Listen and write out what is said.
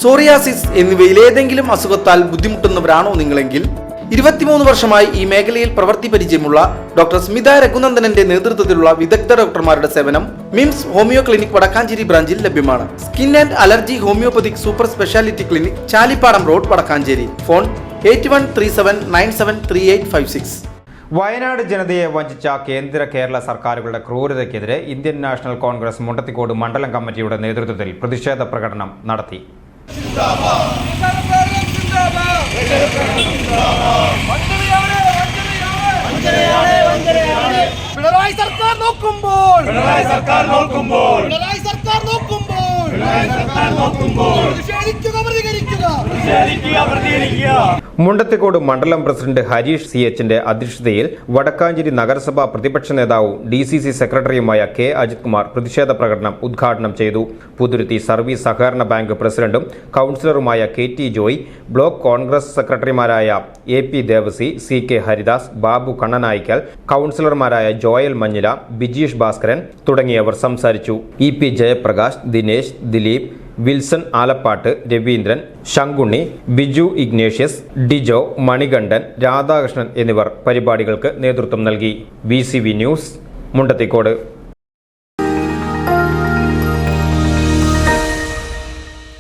Psoriasis എന്നിവയിൽ ഏതെങ്കിലും അസുഖത്താൽ ബുദ്ധിമുട്ടുന്നവരാണോ നിങ്ങളെങ്കിൽ 23 വർഷമായി ഈ മേഖലയിൽ പ്രവൃത്തി പരിചയമുള്ള ഡോക്ടർ സ്മിത രഘുനന്ദനന്റെ നേതൃത്വത്തിലുള്ള വിദഗ്ധ ഡോക്ടർമാരുടെ സേവനം മിംസ് ഹോമിയോ ക്ലിനിക് വടക്കാഞ്ചേരി ബ്രാഞ്ചിൽ ലഭ്യമാണ്. Skin and allergy homeopathic super speciality clinic, Chalippadam road, Vadakkanchery. Phone 8137973856. Wayanad ജനതയെ വഞ്ചിച്ച കേരള സർക്കാരുകളുടെ ക്രൂരതയ്ക്കെതിരെ ഇന്ത്യൻ നാഷണൽ കോൺഗ്രസ് മുണ്ടത്തിക്കോട് മണ്ഡലം കമ്മിറ്റിയുടെ നേതൃത്വത്തിൽ പ്രതിഷേധ പ്രകടനം നടത്തി. പിണറായി സർക്കാർ നോക്കുമ്പോൾ മുണ്ടത്തിക്കോട് മണ്ഡലം പ്രസിഡന്റ് ഹരീഷ് CHന്റെ അധ്യക്ഷതയിൽ വടക്കാഞ്ചേരി നഗരസഭാ പ്രതിപക്ഷ നേതാവും DCC സെക്രട്ടറിയുമായ K. അജിത് കുമാർ പ്രതിഷേധ പ്രകടനം ഉദ്ഘാടനം ചെയ്തു. പുതുരുത്തി സർവീസ് സഹകരണ ബാങ്ക് പ്രസിഡന്റും കൌൺസിലറുമായ KT ജോയ്, ബ്ലോക്ക് കോൺഗ്രസ് സെക്രട്ടറിമാരായ AP ദേവസി, CK ഹരിദാസ്, ബാബു കണ്ണനായിക്കൽ, കൌൺസിലർമാരായ ജോയൽ മഞ്ഞില, ബിജീഷ് ഭാസ്കരൻ തുടങ്ങിയവർ സംസാരിച്ചു. EP ജയപ്രകാശ്, ദിനേശ്, ദിലീപ്, വിൽസൺ ആലപ്പാട്ട്, രവീന്ദ്രൻ, ശങ്കുണ്ണി, ബിജു ഇഗ്നേഷ്യസ്, ഡിജോ, മണികണ്ഠൻ, രാധാകൃഷ്ണൻ എന്നിവർ പരിപാടികൾക്ക് നേതൃത്വം നൽകി. VCV news, Mundathikode.